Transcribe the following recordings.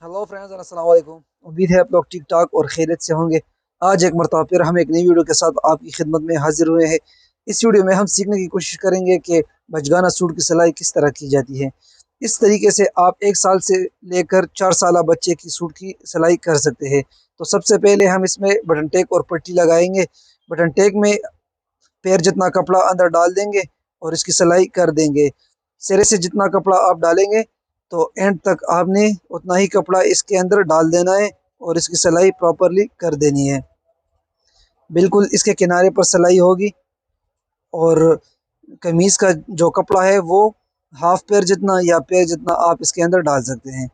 Hello friends, अस्सलाम वालेकुम। उम्मीद है आप लोग ठीक ठाक और खैरियत से होंगे। आज एक मरतबा फिर हम एक नई वीडियो के साथ आपकी खिदमत में हाजिर हुए हैं। इस वीडियो में हम सीखने की कोशिश करेंगे कि बचगाना सूट की सिलाई किस तरह की जाती है। इस तरीके से आप 1 साल से लेकर 4 साल बच्चे की सूट की सिलाई कर सकते हैं। तो सबसे पहले हम इसमें बटन टेक और पट्टी लगाएंगे। बटन टेक में पैर जितना कपड़ा अंदर डाल देंगे और इसकी सिलाई कर देंगे। सिरे से जितना कपड़ा आप डालेंगे तो एंड तक आपने उतना ही कपड़ा इसके अंदर डाल देना है और इसकी सिलाई प्रॉपरली कर देनी है। बिल्कुल इसके किनारे पर सिलाई होगी और कमीज़ का जो कपड़ा है वो हाफ पैर जितना या पैर जितना आप इसके अंदर डाल सकते हैं।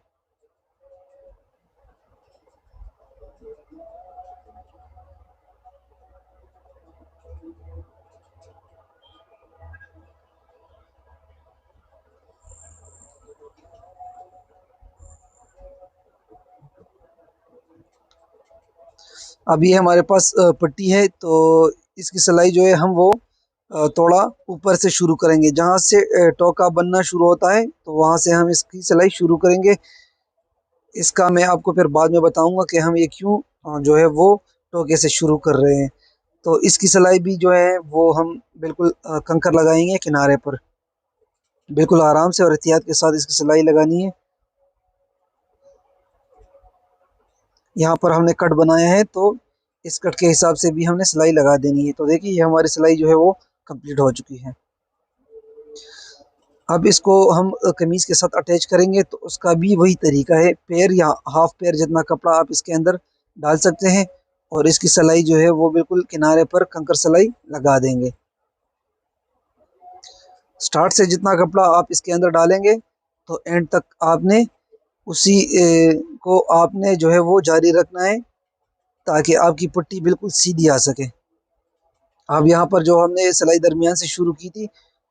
अब ये हमारे पास पट्टी है, तो इसकी सिलाई जो है हम वो थोड़ा ऊपर से शुरू करेंगे। जहाँ से टोका बनना शुरू होता है तो वहाँ से हम इसकी सिलाई शुरू करेंगे। इसका मैं आपको फिर बाद में बताऊंगा कि हम ये क्यों जो है वो टोके से शुरू कर रहे हैं। तो इसकी सिलाई भी जो है वो हम बिल्कुल कंकर लगाएंगे किनारे पर। बिल्कुल आराम से और एहतियात के साथ इसकी सिलाई लगानी है। यहाँ पर हमने कट बनाया है तो इस कट के हिसाब से भी हमने सिलाई लगा देनी है। तो देखिए ये हमारी सिलाई जो है वो कंप्लीट हो चुकी है। अब इसको हम कमीज़ के साथ अटैच करेंगे तो उसका भी वही तरीका है। पैर या हाफ पैर जितना कपड़ा आप इसके अंदर डाल सकते हैं और इसकी सिलाई जो है वो बिल्कुल किनारे पर कंकर सिलाई लगा देंगे। स्टार्ट से जितना कपड़ा आप इसके अंदर डालेंगे तो एंड तक आपने उसी को आपने जो है वो जारी रखना है ताकि आपकी पट्टी बिल्कुल सीधी आ सके। अब यहाँ पर जो हमने सिलाई दरमियान से शुरू की थी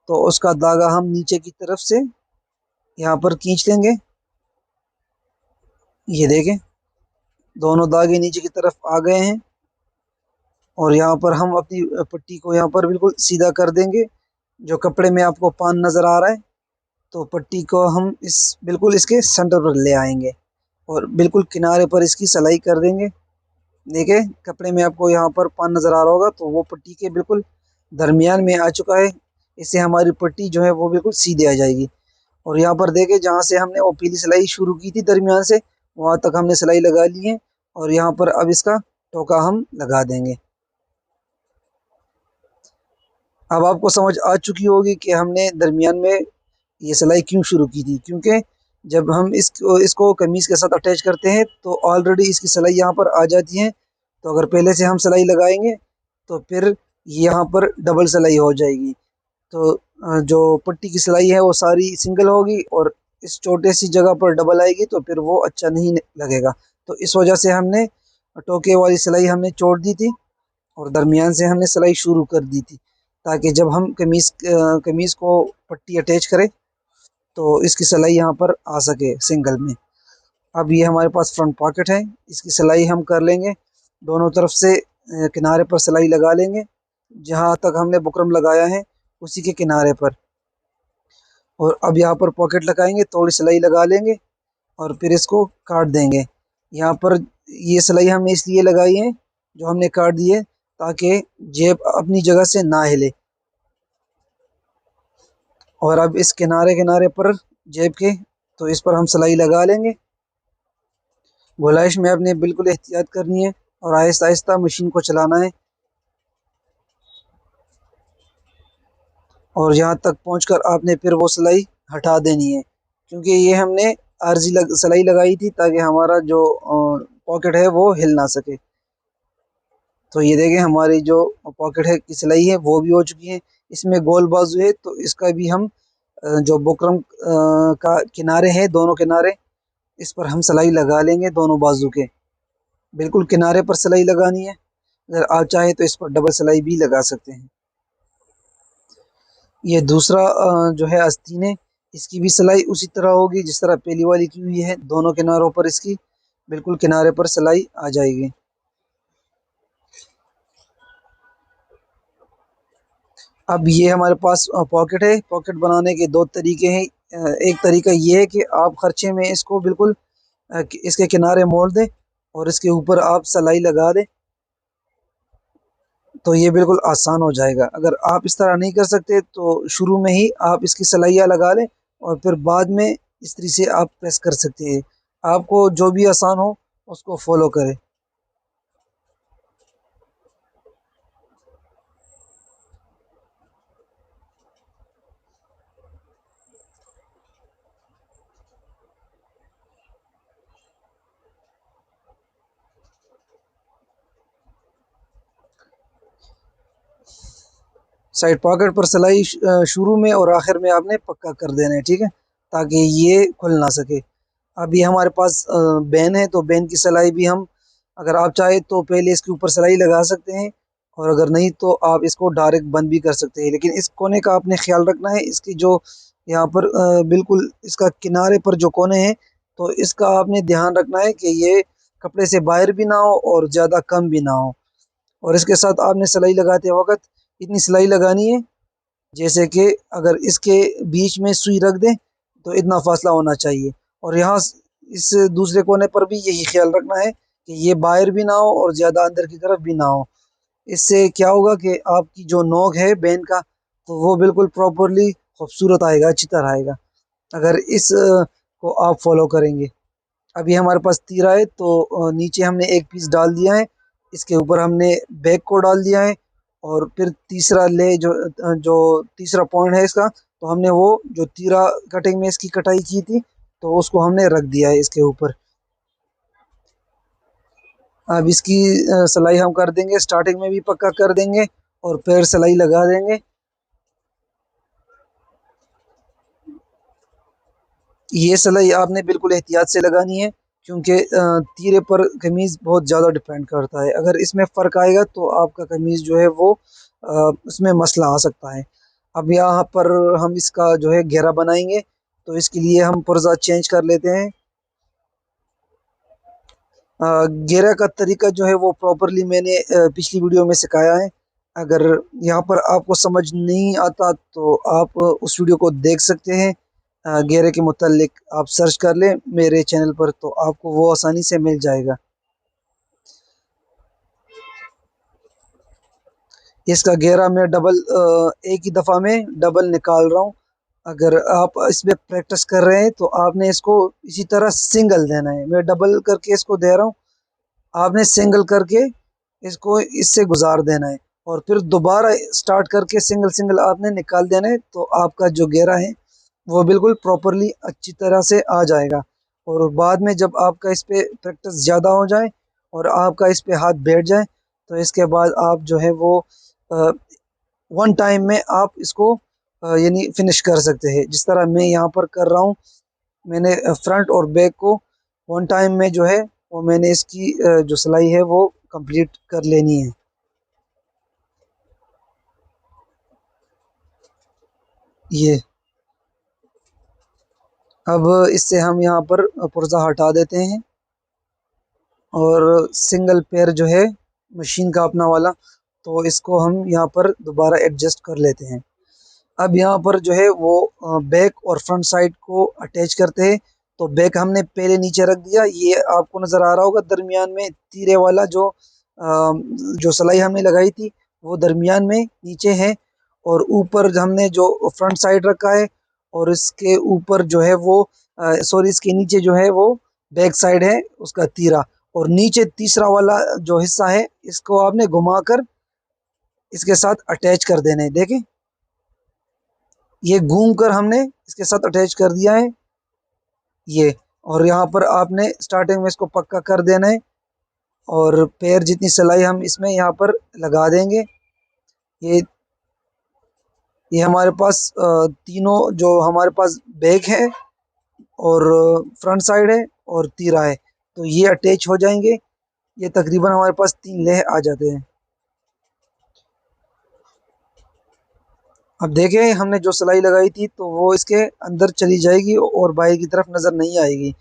तो उसका धागा हम नीचे की तरफ से यहाँ पर खींच लेंगे। ये देखें, दोनों धागे नीचे की तरफ आ गए हैं और यहाँ पर हम अपनी पट्टी को यहाँ पर बिल्कुल सीधा कर देंगे। जो कपड़े में आपको पान नज़र आ रहा है तो पट्टी को हम इस बिल्कुल इसके सेंटर पर ले आएंगे और बिल्कुल किनारे पर इसकी सिलाई कर देंगे। देखिए कपड़े में आपको यहाँ पर पान नज़र आ रहा होगा तो वो पट्टी के बिल्कुल दरमियान में आ चुका है। इससे हमारी पट्टी जो है वो बिल्कुल सीधी आ जाएगी। और यहाँ पर देखें, जहाँ से हमने वो पीली सिलाई शुरू की थी दरमियान से, वहाँ तक हमने सिलाई लगा ली है और यहाँ पर अब इसका टोका हम लगा देंगे। अब आपको समझ आ चुकी होगी कि हमने दरमियान में ये सिलाई क्यों शुरू की थी, क्योंकि जब हम इसको कमीज़ के साथ अटैच करते हैं तो ऑलरेडी इसकी सिलाई यहाँ पर आ जाती है। तो अगर पहले से हम सिलाई लगाएंगे तो फिर यहाँ पर डबल सिलाई हो जाएगी। तो जो पट्टी की सिलाई है वो सारी सिंगल होगी और इस छोटे सी जगह पर डबल आएगी तो फिर वो अच्छा नहीं लगेगा। तो इस वजह से हमने टोके वाली सिलाई हमने छोड़ दी थी और दरमियान से हमने सिलाई शुरू कर दी थी ताकि जब हम कमीज़ को पट्टी अटैच करें तो इसकी सिलाई यहाँ पर आ सके सिंगल में। अब ये हमारे पास फ्रंट पॉकेट है, इसकी सिलाई हम कर लेंगे। दोनों तरफ से किनारे पर सिलाई लगा लेंगे। जहाँ तक हमने बुकरम लगाया है उसी के किनारे पर। और अब यहाँ पर पॉकेट लगाएंगे, थोड़ी सिलाई लगा लेंगे और फिर इसको काट देंगे। यहाँ पर ये सिलाई हमने इसलिए लगाई है जो हमने काट दी है ताकि जेब अपनी जगह से ना हिले। और अब इस किनारे किनारे पर जेब के तो इस पर हम सिलाई लगा लेंगे। गोलाइश में आपने बिल्कुल एहतियात करनी है और आहिस्ता आहिस्ता मशीन को चलाना है और यहाँ तक पहुँचकर आपने फिर वो सिलाई हटा देनी है, क्योंकि ये हमने आर्जी सिलाई लगाई थी ताकि हमारा जो पॉकेट है वो हिल ना सके। तो ये देखें हमारी जो पॉकेट है की सिलाई है वो भी हो चुकी है। इसमें गोल बाजू है तो इसका भी हम जो बुकरम का किनारे हैं दोनों किनारे, इस पर हम सिलाई लगा लेंगे दोनों बाजू के। बिल्कुल किनारे पर सिलाई लगानी है। अगर आप चाहें तो इस पर डबल सिलाई भी लगा सकते हैं। ये दूसरा जो है आस्तीन है, इसकी भी सिलाई उसी तरह होगी जिस तरह पहली वाली की हुई है। दोनों किनारों पर इसकी बिल्कुल किनारे पर सिलाई आ जाएगी। अब ये हमारे पास पॉकेट है। पॉकेट बनाने के दो तरीके हैं। एक तरीका ये है कि आप खर्चे में इसको बिल्कुल इसके किनारे मोड़ दें और इसके ऊपर आप सिलाई लगा दें, तो ये बिल्कुल आसान हो जाएगा। अगर आप इस तरह नहीं कर सकते तो शुरू में ही आप इसकी सिलाइयाँ लगा लें और फिर बाद में इस्त्री से आप प्रेस कर सकते हैं। आपको जो भी आसान हो उसको फॉलो करें। साइड पॉकेट पर सिलाई शुरू में और आखिर में आपने पक्का कर देना है, ठीक है, ताकि ये खुल ना सके। अब ये हमारे पास बेन है, तो बेन की सिलाई भी हम, अगर आप चाहे तो पहले इसके ऊपर सिलाई लगा सकते हैं, और अगर नहीं तो आप इसको डायरेक्ट बंद भी कर सकते हैं। लेकिन इस कोने का आपने ख्याल रखना है, इसकी जो यहाँ पर बिल्कुल इसका किनारे पर जो कोने हैं, तो इसका आपने ध्यान रखना है कि ये कपड़े से बाहर भी ना हो और ज़्यादा कम भी ना हो। और इसके साथ आपने सिलाई लगाते वक्त इतनी सिलाई लगानी है, जैसे कि अगर इसके बीच में सुई रख दें तो इतना फासला होना चाहिए। और यहाँ इस दूसरे कोने पर भी यही ख्याल रखना है कि ये बाहर भी ना हो और ज़्यादा अंदर की तरफ भी ना हो। इससे क्या होगा कि आपकी जो नोक है बेन का, तो वो बिल्कुल प्रॉपरली खूबसूरत आएगा, अच्छी तरह आएगा, अगर इस को आप फॉलो करेंगे। अभी हमारे पास तीरा है, तो नीचे हमने एक पीस डाल दिया है, इसके ऊपर हमने बैक को डाल दिया है, और फिर तीसरा ले जो तीसरा पॉइंट है इसका, तो हमने वो जो तीरा कटिंग में इसकी कटाई की थी, तो उसको हमने रख दिया है इसके ऊपर। अब इसकी सिलाई हम कर देंगे, स्टार्टिंग में भी पक्का कर देंगे और फिर सिलाई लगा देंगे। ये सिलाई आपने बिल्कुल एहतियात से लगानी है, क्योंकि तीरे पर कमीज़ बहुत ज़्यादा डिपेंड करता है। अगर इसमें फ़र्क आएगा तो आपका कमीज़ जो है वो उसमें मसला आ सकता है। अब यहाँ पर हम इसका जो है घेरा बनाएंगे, तो इसके लिए हम पुर्जा चेंज कर लेते हैं। घेरा का तरीका जो है वो प्रॉपरली मैंने पिछली वीडियो में सिखाया है। अगर यहाँ पर आपको समझ नहीं आता तो आप उस वीडियो को देख सकते हैं। घेरे के मुतालिक आप सर्च कर लें मेरे चैनल पर, तो आपको वो आसानी से मिल जाएगा। इसका घेरा मैं डबल एक ही दफ़ा में डबल निकाल रहा हूँ। अगर आप इसमें प्रैक्टिस कर रहे हैं तो आपने इसको इसी तरह सिंगल देना है। मैं डबल करके इसको दे रहा हूँ, आपने सिंगल करके इसको इससे गुजार देना है, और फिर दोबारा स्टार्ट करके सिंगल सिंगल आपने निकाल देना है, तो आपका जो घेरा है वो बिल्कुल प्रॉपरली अच्छी तरह से आ जाएगा। और बाद में जब आपका इस पे प्रैक्टिस ज़्यादा हो जाए और आपका इस पे हाथ बैठ जाए, तो इसके बाद आप जो है वो वन टाइम में आप इसको यानी फिनिश कर सकते हैं, जिस तरह मैं यहाँ पर कर रहा हूँ। मैंने फ्रंट और बैक को वन टाइम में जो है वो मैंने इसकी जो सिलाई है वो कंप्लीट कर लेनी है। ये अब इससे हम यहाँ पर पुर्जा हटा देते हैं, और सिंगल पेयर जो है मशीन का अपना वाला, तो इसको हम यहाँ पर दोबारा एडजस्ट कर लेते हैं। अब यहाँ पर जो है वो बैक और फ्रंट साइड को अटैच करते हैं। तो बैक हमने पहले नीचे रख दिया, ये आपको नज़र आ रहा होगा दरमियान में तीरे वाला जो सिलाई हमने लगाई थी वो दरमियान में नीचे है। और ऊपर हमने जो फ्रंट साइड रखा है, और इसके ऊपर जो है वो सॉरी इसके नीचे जो है वो बैक साइड है उसका तीरा। और नीचे तीसरा वाला जो हिस्सा है इसको आपने घुमाकर इसके साथ अटैच कर देना है। देखें, ये घूम कर हमने इसके साथ अटैच कर दिया है ये। और यहाँ पर आपने स्टार्टिंग में इसको पक्का कर देना है, और पैर जितनी सिलाई हम इसमें यहाँ पर लगा देंगे। ये ये हमारे पास तीनों जो हमारे पास बैग है और फ्रंट साइड है और तीरा है, तो ये अटैच हो जाएंगे। ये तकरीबन हमारे पास 3 लेह आ जाते हैं। अब देखें, हमने जो सिलाई लगाई थी तो वो इसके अंदर चली जाएगी और बाहर की तरफ नज़र नहीं आएगी।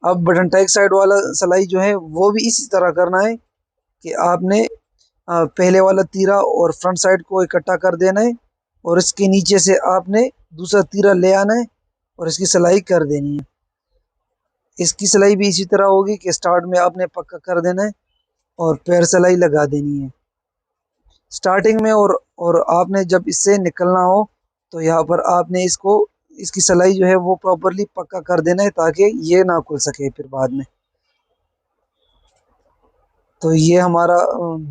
अब बटन टाइक साइड वाला सिलाई जो है वो भी इसी तरह करना है कि आपने पहले वाला तीरा और फ्रंट साइड को इकट्ठा कर देना है, और इसके नीचे से आपने दूसरा तीरा ले आना है और इसकी सिलाई कर देनी है। इसकी सिलाई भी इसी तरह होगी कि स्टार्ट में आपने पक्का कर देना है और पैर सिलाई लगा देनी है स्टार्टिंग में। और आपने जब इससे निकलना हो तो यहाँ पर आपने इसको इसकी सिलाई जो है वो प्रॉपरली पक्का कर देना है ताकि ये ना खुल सके फिर बाद में। तो ये हमारा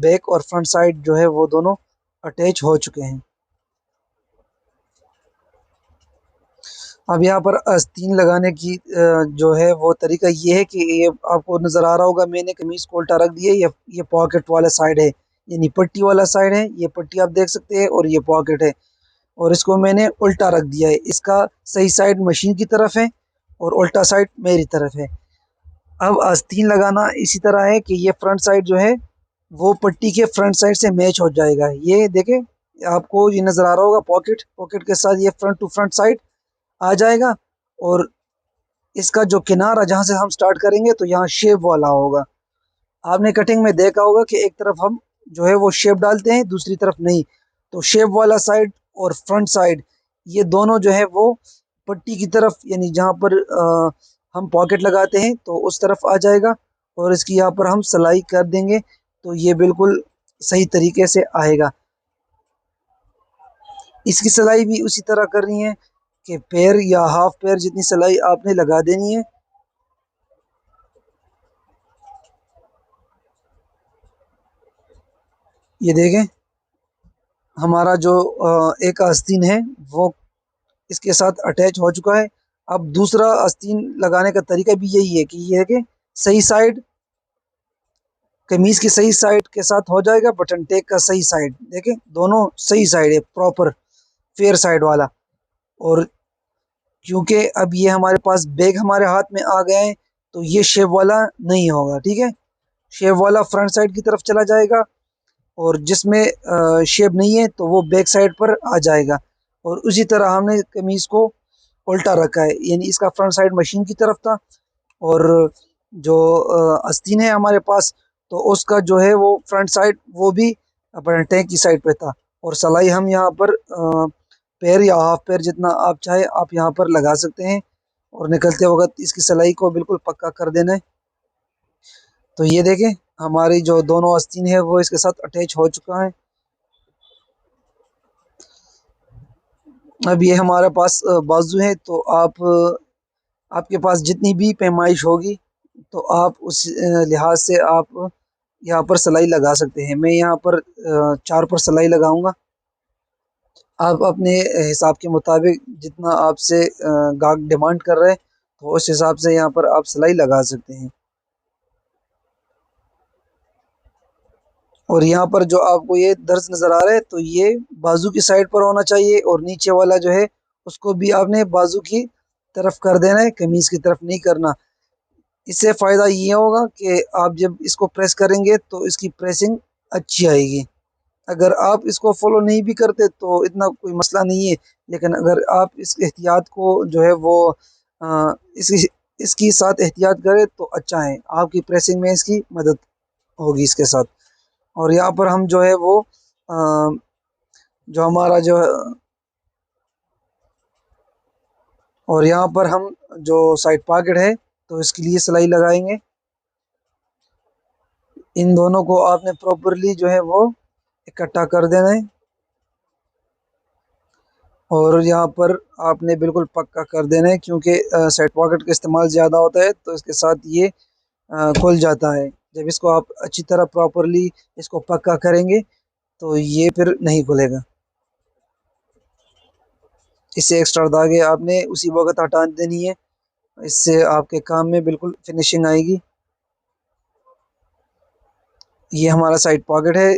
बैक और फ्रंट साइड जो है वो दोनों अटैच हो चुके हैं। अब यहाँ पर आस्तीन लगाने की जो है वो तरीका ये है कि ये आपको नज़र आ रहा होगा, मैंने कमीज़ को उल्टा रख दिया। ये पॉकेट वाला साइड है, यानी पट्टी वाला साइड है, ये पट्टी आप देख सकते हैं और ये पॉकेट है, और इसको मैंने उल्टा रख दिया है। इसका सही साइड मशीन की तरफ है और उल्टा साइड मेरी तरफ है। अब आस्तीन लगाना इसी तरह है कि ये फ्रंट साइड जो है वो पट्टी के फ्रंट साइड से मैच हो जाएगा। ये देखें, आपको ये नज़र आ रहा होगा, पॉकेट पॉकेट के साथ ये फ्रंट टू फ्रंट साइड आ जाएगा। और इसका जो किनारा जहाँ से हम स्टार्ट करेंगे तो यहाँ शेप वाला होगा। आपने कटिंग में देखा होगा कि एक तरफ हम जो है वो शेप डालते हैं, दूसरी तरफ नहीं। तो शेप वाला साइड और फ्रंट साइड ये दोनों जो है वो पट्टी की तरफ, यानी जहाँ पर हम पॉकेट लगाते हैं तो उस तरफ आ जाएगा, और इसकी यहाँ पर हम सिलाई कर देंगे तो ये बिल्कुल सही तरीके से आएगा। इसकी सिलाई भी उसी तरह करनी है कि पैर या हाफ पैर जितनी सिलाई आपने लगा देनी है। ये देखें, हमारा जो एक आस्तीन है वो इसके साथ अटैच हो चुका है। अब दूसरा आस्तीन लगाने का तरीका भी यही है कि ये है कि सही साइड कमीज की सही साइड के साथ हो जाएगा, बटन टेक का सही साइड देखें, दोनों सही साइड है, प्रॉपर फेयर साइड वाला। और क्योंकि अब ये हमारे पास बैग हमारे हाथ में आ गया है तो ये शेप वाला नहीं होगा, ठीक है। शेप वाला फ्रंट साइड की तरफ चला जाएगा, और जिसमें शेप नहीं है तो वो बैक साइड पर आ जाएगा। और उसी तरह हमने कमीज को उल्टा रखा है, यानी इसका फ्रंट साइड मशीन की तरफ था और जो आस्तीन है हमारे पास तो उसका जो है वो फ्रंट साइड वो भी अपने टैंक की साइड पे था। और सिलाई हम यहाँ पर पैर या हाफ पैर जितना आप चाहे आप यहाँ पर लगा सकते हैं, और निकलते वक्त इसकी सिलाई को बिल्कुल पक्का कर देना है। तो ये देखें, हमारी जो दोनों आस्तीन है वो इसके साथ अटैच हो चुका है। अब ये हमारे पास बाजू है, तो आपके पास जितनी भी पैमाइश होगी तो आप उस लिहाज से आप यहाँ पर सिलाई लगा सकते हैं। मैं यहाँ पर 4 पर सिलाई लगाऊंगा। आप अपने हिसाब के मुताबिक जितना आपसे गाहक डिमांड कर रहे हैं तो उस हिसाब से यहाँ पर आप सिलाई लगा सकते हैं। और यहाँ पर जो आपको ये दर्ज नज़र आ रहा है तो ये बाजू की साइड पर होना चाहिए, और नीचे वाला जो है उसको भी आपने बाजू की तरफ कर देना है, कमीज़ की तरफ नहीं करना। इससे फ़ायदा ये होगा कि आप जब इसको प्रेस करेंगे तो इसकी प्रेसिंग अच्छी आएगी। अगर आप इसको फॉलो नहीं भी करते तो इतना कोई मसला नहीं है, लेकिन अगर आप इस एहतियात को जो है वो इसकी इसकी साथ एहतियात करें तो अच्छा है, आपकी प्रेसिंग में इसकी मदद होगी इसके साथ। और यहाँ पर हम जो है वो जो हमारा जो है, और यहाँ पर हम जो साइड पॉकेट है तो इसके लिए सिलाई लगाएंगे। इन दोनों को आपने प्रॉपरली जो है वो इकट्ठा कर देना है, और यहाँ पर आपने बिल्कुल पक्का कर देना है, क्योंकि साइड पॉकेट का इस्तेमाल ज़्यादा होता है तो इसके साथ ये खुल जाता है। जब इसको आप अच्छी तरह प्रॉपरली इसको पक्का करेंगे तो ये फिर नहीं खुलेगा। इससे एक्स्ट्रा दागे आपने उसी वक्त हटा देनी है, इससे आपके काम में बिल्कुल फिनिशिंग आएगी। ये हमारा साइड पॉकेट है,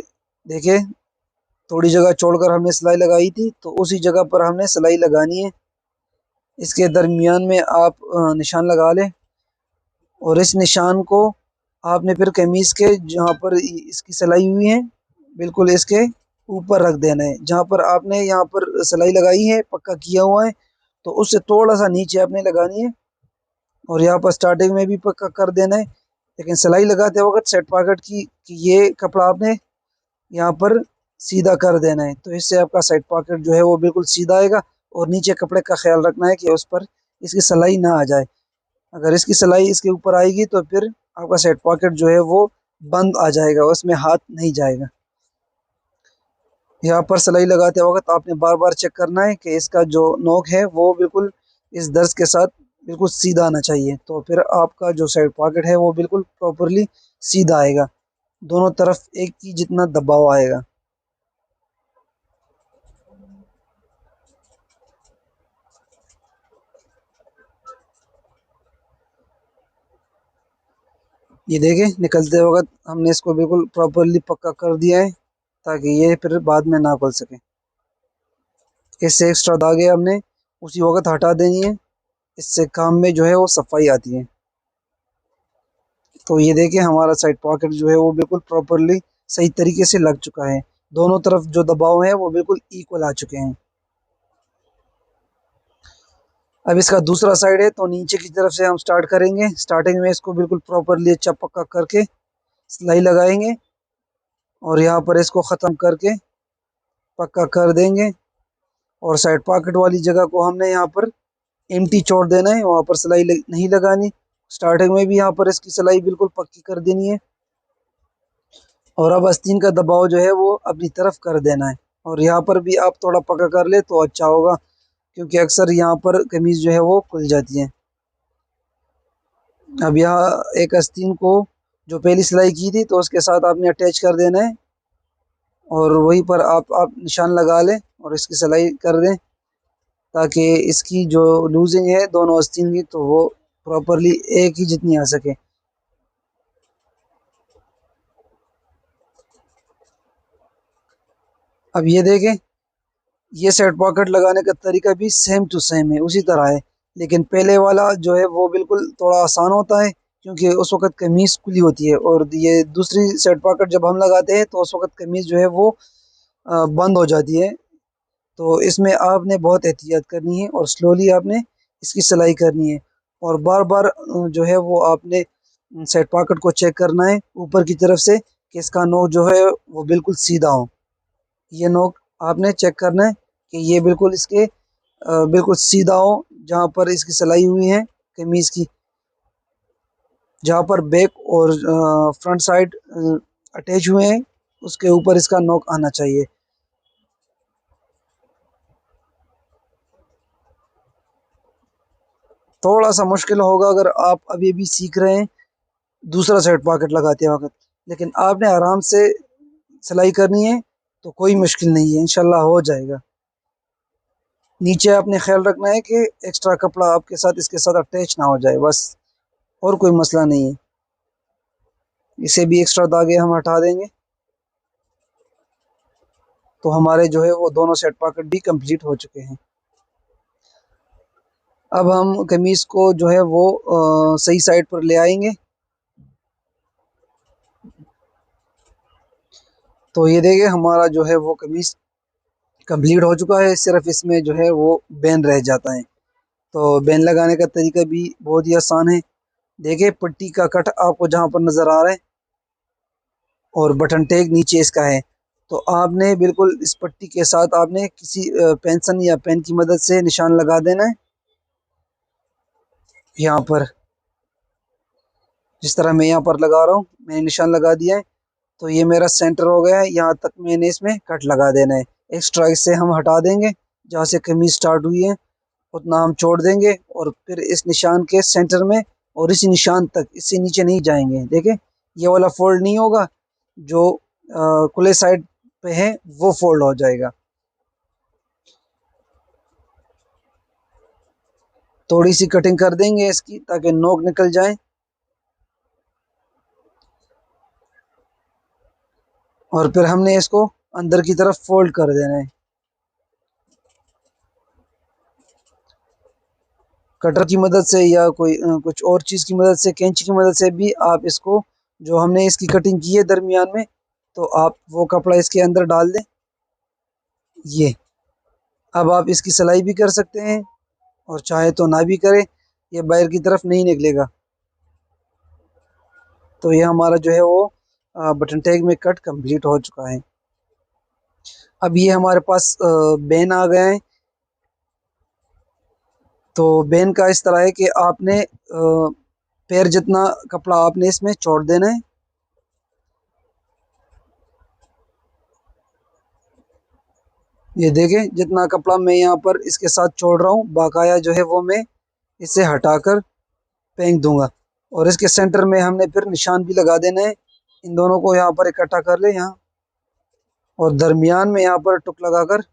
देखिए थोड़ी जगह छोड़कर हमने सिलाई लगाई थी तो उसी जगह पर हमने सिलाई लगानी है। इसके दरमियान में आप निशान लगा लें, और इस निशान को आपने फिर कमीज़ के जहाँ पर इसकी सिलाई हुई है बिल्कुल इसके ऊपर रख देना है। जहाँ पर आपने यहाँ पर सिलाई लगाई है पक्का किया हुआ है तो उससे थोड़ा सा नीचे आपने लगानी है, और यहाँ पर स्टार्टिंग में भी पक्का कर देना है। लेकिन सिलाई लगाते वक्त सेट पॉकेट की कि ये कपड़ा आपने यहाँ पर सीधा कर देना है, तो इससे आपका साइड पॉकेट जो है वो बिल्कुल सीधा आएगा। और नीचे कपड़े का ख्याल रखना है कि उस पर इसकी सिलाई ना आ जाए। अगर इसकी सिलाई इसके ऊपर आएगी तो फिर आपका साइड पॉकेट जो है वो बंद आ जाएगा, उसमें हाथ नहीं जाएगा। यहाँ पर सिलाई लगाते वक्त आपने बार बार चेक करना है कि इसका जो नोक है वो बिल्कुल इस दर्ज के साथ बिल्कुल सीधा आना चाहिए, तो फिर आपका जो साइड पॉकेट है वो बिल्कुल प्रॉपरली सीधा आएगा, दोनों तरफ एक ही जितना दबाव आएगा। ये देखें, निकलते वक्त हमने इसको बिल्कुल प्रॉपरली पक्का कर दिया है ताकि ये फिर बाद में ना खुल सके। इससे एक्स्ट्रा दागे हमने उसी वक्त हटा देनी है, इससे काम में जो है वो सफाई आती है। तो ये देखिए हमारा साइड पॉकेट जो है वो बिल्कुल प्रॉपरली सही तरीके से लग चुका है, दोनों तरफ जो दबाव है वो बिल्कुल इक्वल आ चुके हैं। अब इसका दूसरा साइड है तो नीचे की तरफ से हम स्टार्ट करेंगे। स्टार्टिंग में इसको बिल्कुल प्रॉपरली अच्छा पक्का करके सिलाई लगाएंगे और यहाँ पर इसको ख़त्म करके पक्का कर देंगे। और साइड पॉकेट वाली जगह को हमने यहाँ पर एम्प्टी छोड़ देना है, वहाँ पर सिलाई नहीं लगानी। स्टार्टिंग में भी यहाँ पर इसकी सिलाई बिल्कुल पक्की कर देनी है और अब आस्तीन का दबाव जो है वो अपनी तरफ कर देना है। और यहाँ पर भी आप थोड़ा पक्का कर ले तो अच्छा होगा, क्योंकि अक्सर यहाँ पर कमीज़ जो है वो खुल जाती है। अब यहाँ एक आस्तीन को जो पहली सिलाई की थी तो उसके साथ आपने अटैच कर देना है और वहीं पर आप निशान लगा लें और इसकी सिलाई कर दें ताकि इसकी जो लूजिंग है दोनों आस्तीन की तो वो प्रॉपरली एक ही जितनी आ सके। अब ये देखें, ये साइड पॉकेट लगाने का तरीका भी सेम टू सेम है, उसी तरह है, लेकिन पहले वाला जो है वो बिल्कुल थोड़ा आसान होता है क्योंकि उस वक्त कमीज़ खुली होती है, और ये दूसरी साइड पॉकेट जब हम लगाते हैं तो उस वक्त कमीज़ जो है वो बंद हो जाती है। तो इसमें आपने बहुत एहतियात करनी है और स्लोली आपने इसकी सिलाई करनी है और बार बार जो है वो आपने साइड पॉकेट को चेक करना है ऊपर की तरफ से कि इसका नोक जो है वो बिल्कुल सीधा हो। ये नोक आपने चेक करना है कि ये बिल्कुल इसके बिल्कुल सीधा हो, जहाँ पर इसकी सिलाई हुई है कमीज़ की, जहाँ पर बैक और फ्रंट साइड अटैच हुए हैं उसके ऊपर इसका नोक आना चाहिए। थोड़ा सा मुश्किल होगा अगर आप अभी अभी सीख रहे हैं दूसरा साइड पॉकेट लगाते वक्त, लेकिन आपने आराम से सिलाई करनी है तो कोई मुश्किल नहीं है, इंशाल्लाह हो जाएगा। नीचे आपने ख्याल रखना है कि एक्स्ट्रा कपड़ा आपके साथ इसके साथ अटैच ना हो जाए, बस, और कोई मसला नहीं है। इसे भी एक्स्ट्रा दागे हम हटा देंगे तो हमारे जो है वो दोनों साइड पॉकेट भी कंप्लीट हो चुके हैं। अब हम कमीज़ को जो है वो सही साइड पर ले आएंगे। तो ये देखिए हमारा जो है वो कमीज़ कंप्लीट हो चुका है, सिर्फ इसमें जो है वो बेन रह जाता है। तो बेन लगाने का तरीका भी बहुत ही आसान है। देखिए पट्टी का कट आपको जहाँ पर नज़र आ रहा है और बटन टैग नीचे इसका है, तो आपने बिल्कुल इस पट्टी के साथ आपने किसी पेंसिल या पेन की मदद से निशान लगा देना है। यहाँ पर जिस तरह मैं यहाँ पर लगा रहा हूँ, मैंने निशान लगा दिया है, तो ये मेरा सेंटर हो गया है, यहाँ तक मैंने इसमें कट लगा देना है। एक्स्ट्रा इससे हम हटा देंगे, जहाँ से कमीज स्टार्ट हुई है उतना हम छोड़ देंगे और फिर इस निशान के सेंटर में और इसी निशान तक, इससे नीचे नहीं जाएंगे। देखें ये वाला फोल्ड नहीं होगा, जो खुले साइड पे है वो फोल्ड हो जाएगा। थोड़ी सी कटिंग कर देंगे इसकी ताकि नोक निकल जाए और फिर हमने इसको अंदर की तरफ फोल्ड कर देना है। कटर की मदद से या कोई कुछ और चीज़ की मदद से, कैंची की मदद से भी आप इसको, जो हमने इसकी कटिंग की है दरमियान में, तो आप वो कपड़ा इसके अंदर डाल दें। ये अब आप इसकी सिलाई भी कर सकते हैं और चाहे तो ना भी करें, ये बाहर की तरफ नहीं निकलेगा। तो ये हमारा जो है वो बटन टैग में कट कंप्लीट हो चुका है। अब ये हमारे पास बेन आ गए हैं। तो बेन का इस तरह है कि आपने पैर जितना कपड़ा आपने इसमें छोड़ देना है। ये देखें, जितना कपड़ा मैं यहाँ पर इसके साथ छोड़ रहा हूँ, बाकाया जो है वो मैं इसे हटाकर फेंक दूंगा। और इसके सेंटर में हमने फिर निशान भी लगा देना है। इन दोनों को यहाँ पर इकट्ठा कर ले यहाँ, और दरमियान में यहाँ पर टुक लगाकर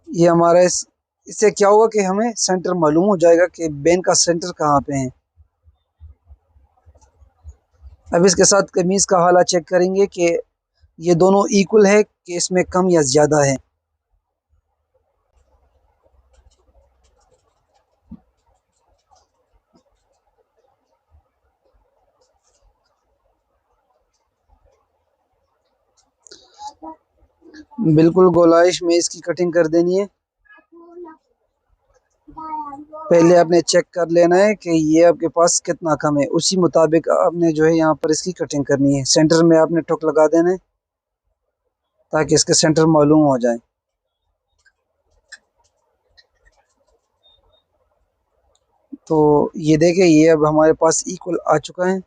ये हमारा इससे क्या होगा कि हमें सेंटर मालूम हो जाएगा कि बेन का सेंटर कहाँ पे है। अब इसके साथ कमीज़ का हाला चेक करेंगे कि ये दोनों इक्वल है कि इसमें कम या ज़्यादा है। बिल्कुल गोलाइश में इसकी कटिंग कर देनी है। पहले आपने चेक कर लेना है कि ये आपके पास कितना कम है, उसी मुताबिक आपने जो है यहाँ पर इसकी कटिंग करनी है। सेंटर में आपने टुक लगा देना है ताकि इसके सेंटर मालूम हो जाए। तो ये देखें, ये अब हमारे पास इक्वल आ चुका है।